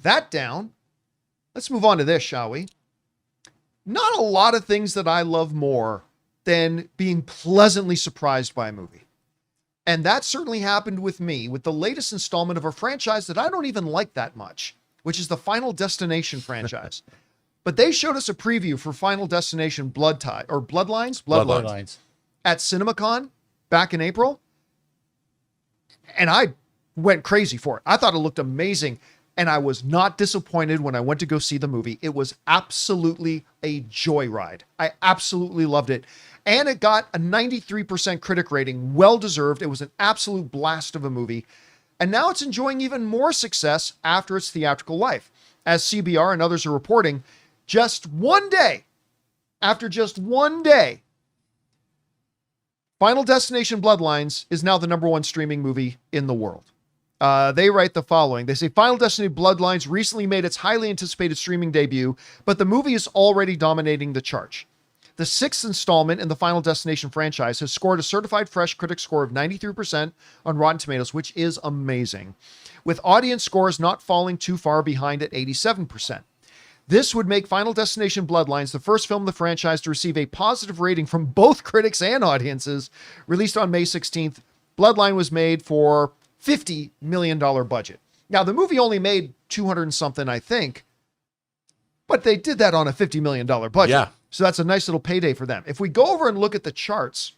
that down, let's move on to this, shall we? Not a lot of things that I love more than being pleasantly surprised by a movie. And that certainly happened with me with the latest installment of a franchise that I don't even like that much, which is the Final Destination franchise. But they showed us a preview for Final Destination Bloodlines at CinemaCon back in April. And I went crazy for it. I thought it looked amazing. And I was not disappointed when I went to go see the movie. It was absolutely a joyride. I absolutely loved it. And it got a 93% critic rating, well-deserved. It was an absolute blast of a movie. And now it's enjoying even more success after its theatrical life. As CBR and others are reporting, just one day, after just one day, Final Destination Bloodlines is now the #1 streaming movie in the world. They write the following. They say, Final Destination Bloodlines recently made its highly anticipated streaming debut, but the movie is already dominating the charts. The 6th installment in the Final Destination franchise has scored a certified fresh critic score of 93% on Rotten Tomatoes, which is amazing, with audience scores not falling too far behind at 87%. This would make Final Destination Bloodlines the first film in the franchise to receive a positive rating from both critics and audiences. Released on May 16th, Bloodline was made for $50 million budget. Now, the movie only made 200 and something, I think, but they did that on a $50 million budget. Yeah. So that's a nice little payday for them. If we go over and look at the charts,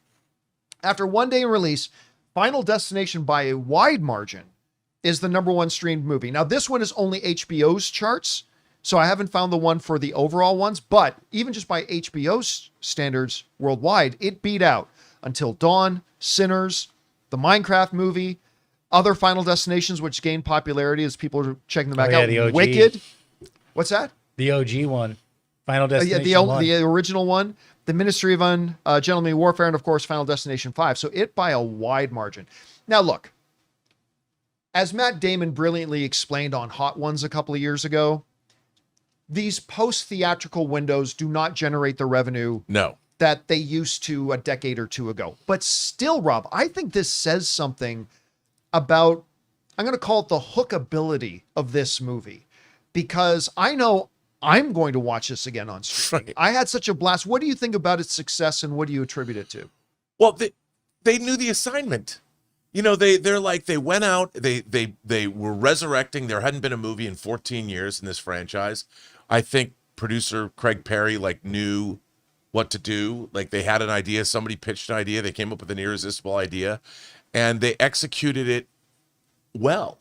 after one day in release, Final Destination by a wide margin is the #1 streamed movie. Now, this one is only HBO's charts, so I haven't found the one for the overall ones, but even just by HBO's standards worldwide, it beat out Until Dawn, Sinners, the Minecraft movie, other Final Destinations, which gained popularity as people are checking them back out. The OG. Wicked. What's that? The OG one. Final Destination the original one, the Ministry of Gentleman Warfare, and of course, Final Destination 5. So it by a wide margin. Now, look, as Matt Damon brilliantly explained on Hot Ones a couple of years ago, these post-theatrical windows do not generate the revenue that they used to a decade or two ago. But still, Rob, I think this says something about, I'm going to call it the hookability of this movie, because I know I'm going to watch this again on streaming. Right. I had such a blast. What do you think about its success, and what do you attribute it to? Well, they knew the assignment. You know, they're like, they went out, they were resurrecting. There hadn't been a movie in 14 years in this franchise. I think producer Craig Perry knew what to do. Like, they had an idea, somebody pitched an idea, they came up with an irresistible idea, and they executed it well.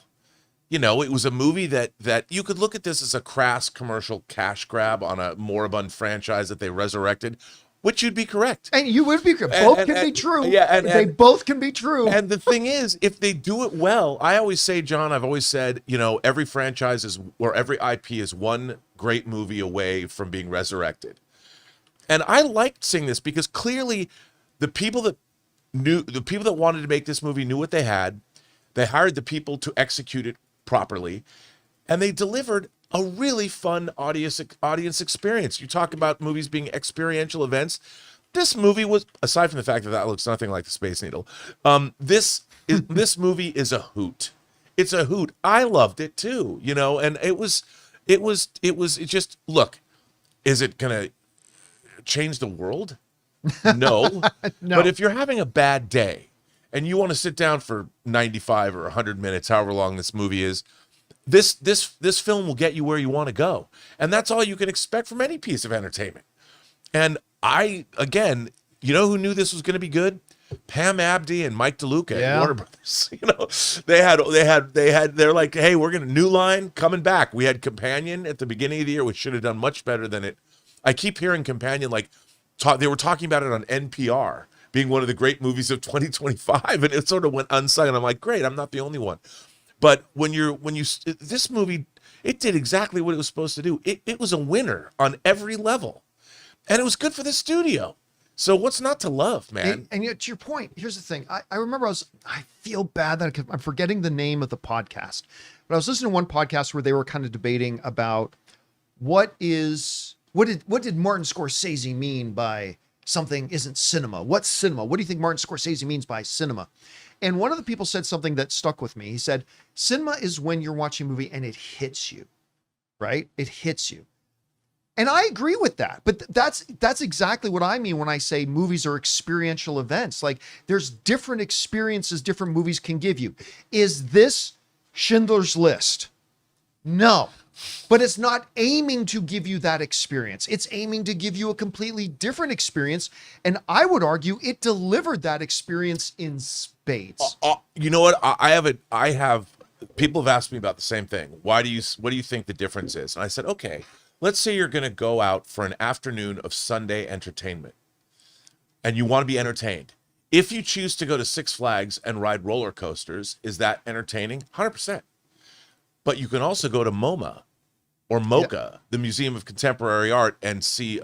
You know, it was a movie that you could look at this as a crass commercial cash grab on a moribund franchise that they resurrected, which you'd be correct. And you would be correct. Both can be true. Yeah, they both can be true. And the thing is, if they do it well, I always say, John, I've always said, you know, every franchise is, or every IP is one great movie away from being resurrected. And I liked seeing this because clearly the people that wanted to make this movie knew what they had. They hired the people to execute it properly, and they delivered a really fun audience experience. You talk about movies being experiential events. This movie was, aside from the fact that looks nothing like the Space Needle, this movie is a hoot. It's a hoot. I loved it too, you know, and it just, look, is it gonna change the world? No. No. But if you're having a bad day and you want to sit down for 95 or 100 minutes, however long this movie is, this film will get you where you want to go. And that's all you can expect from any piece of entertainment. And again, you know who knew this was going to be good? Pam Abdi and Mike DeLuca at Warner Brothers. You know, they're like, hey, we're going to New Line coming back. We had Companion at the beginning of the year, which should have done much better than it. I keep hearing Companion, they were talking about it on NPR being one of the great movies of 2025, and it sort of went unsung. And I'm like, great, I'm not the only one. But this movie, it did exactly what it was supposed to do. It was a winner on every level, and it was good for the studio. So what's not to love, man? And yet, to your point, here's the thing. I remember I feel bad that I'm forgetting the name of the podcast, but I was listening to one podcast where they were kind of debating about what did Martin Scorsese mean by something isn't cinema? What's cinema? What do you think Martin Scorsese means by cinema? And one of the people said something that stuck with me. He said, cinema is when you're watching a movie and it hits you. right? It hits you. And I agree with that. But that's exactly what I mean when I say movies are experiential events. Like, there's different experiences different movies can give you. Is this Schindler's List? No. But it's not aiming to give you that experience. It's aiming to give you a completely different experience. And I would argue it delivered that experience in spades. You know what? I have people have asked me about the same thing. What do you think the difference is? And I said, okay, let's say you're going to go out for an afternoon of Sunday entertainment and you want to be entertained. If you choose to go to Six Flags and ride roller coasters, is that entertaining? 100%. But you can also go to MoMA or MoCA, the Museum of Contemporary Art, and see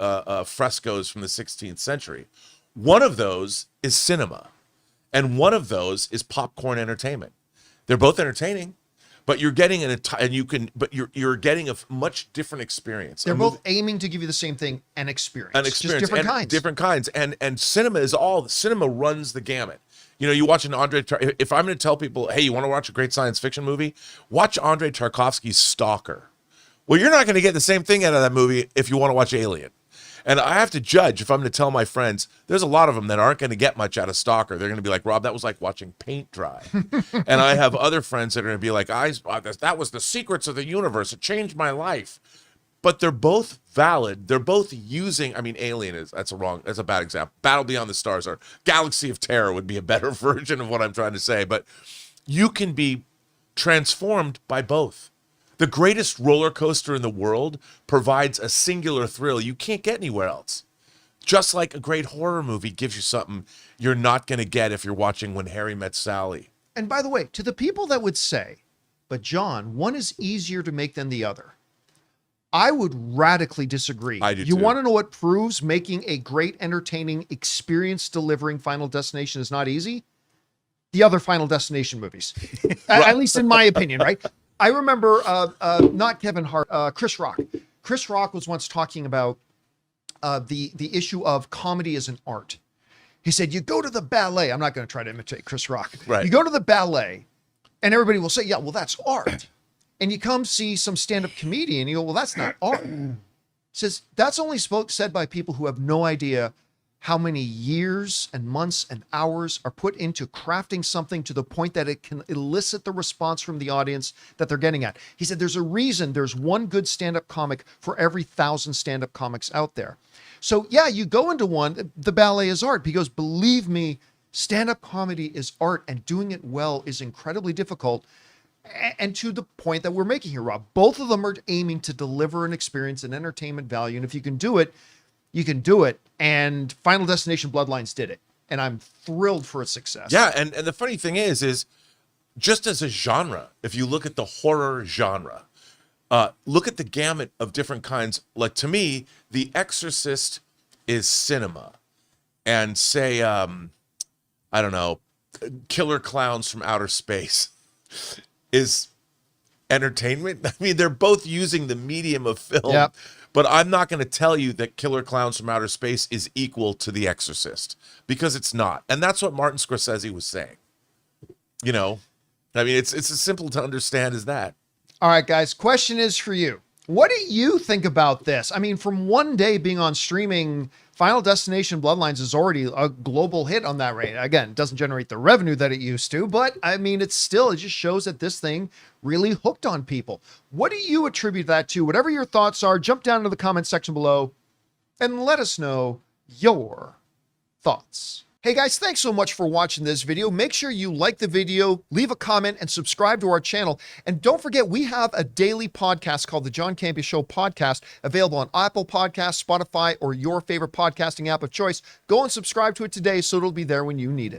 frescoes from the 16th century. One of those is cinema, and one of those is popcorn entertainment. They're both entertaining, but you're getting you're getting a much different experience. They're both aiming to give you the same thing, an experience. Just different kinds. Different kinds. And cinema runs the gamut. You know, you watch if I'm going to tell people, hey, you want to watch a great science fiction movie? Watch Andrei Tarkovsky's Stalker. Well, you're not going to get the same thing out of that movie if you want to watch Alien. And I have to judge if I'm going to tell my friends, there's a lot of them that aren't going to get much out of Stalker. They're going to be like, Rob, that was like watching paint dry. And I have other friends that are going to be like, that was the secrets of the universe. It changed my life. But they're both valid. They're both using, Alien that's a bad example. Battle Beyond the Stars or Galaxy of Terror would be a better version of what I'm trying to say. But you can be transformed by both. The greatest roller coaster in the world provides a singular thrill you can't get anywhere else. Just like a great horror movie gives you something you're not going to get if you're watching When Harry Met Sally. And by the way, to the people that would say, but John, one is easier to make than the other, I would radically disagree. I do You too. want to know what proves making a great, entertaining, experience-delivering Final Destination is not easy? The other Final Destination movies. At least in my opinion, right? I remember, not Kevin Hart, Chris Rock. Chris Rock was once talking about the issue of comedy as an art. He said, you go to the ballet. I'm not going to try to imitate Chris Rock. Right. You go to the ballet, and everybody will say, yeah, well, that's art. And you come see some stand-up comedian, and you go, well, that's not art. He says, that's only said by people who have no idea how many years and months and hours are put into crafting something to the point that it can elicit the response from the audience that they're getting at. He said, there's a reason there's one good stand-up comic for every 1,000 stand-up comics out there. So yeah, you go into one, the ballet is art, because believe me, stand-up comedy is art, and doing it well is incredibly difficult. And to the point that we're making here, Rob, both of them are aiming to deliver an experience and entertainment value. And if you can do it, you can do it. And Final Destination Bloodlines did it. And I'm thrilled for its success. Yeah, and the funny thing is just as a genre, if you look at the horror genre, look at the gamut of different kinds. Like, to me, The Exorcist is cinema. And say, I don't know, Killer Clowns from Outer Space is entertainment. I mean, they're both using the medium of film. Yep. But I'm not going to tell you that Killer Clowns from Outer Space is equal to The Exorcist, because it's not. And that's what Martin Scorsese was saying. You know, I mean, it's as simple to understand as that. All right, guys, question is for you. What do you think about this? I mean, from one day being on streaming, Final Destination Bloodlines is already a global hit on that rate. Again, it doesn't generate the revenue that it used to, but I mean, it just shows that this thing really hooked on people. What do you attribute that to? Whatever your thoughts are, jump down to the comment section below and let us know your thoughts. Hey guys, thanks so much for watching this video. Make sure you like the video, leave a comment, and subscribe to our channel. And don't forget, we have a daily podcast called the John Campea Show podcast, available on Apple Podcasts, Spotify, or your favorite podcasting app of choice. Go and subscribe to it today so it'll be there when you need it.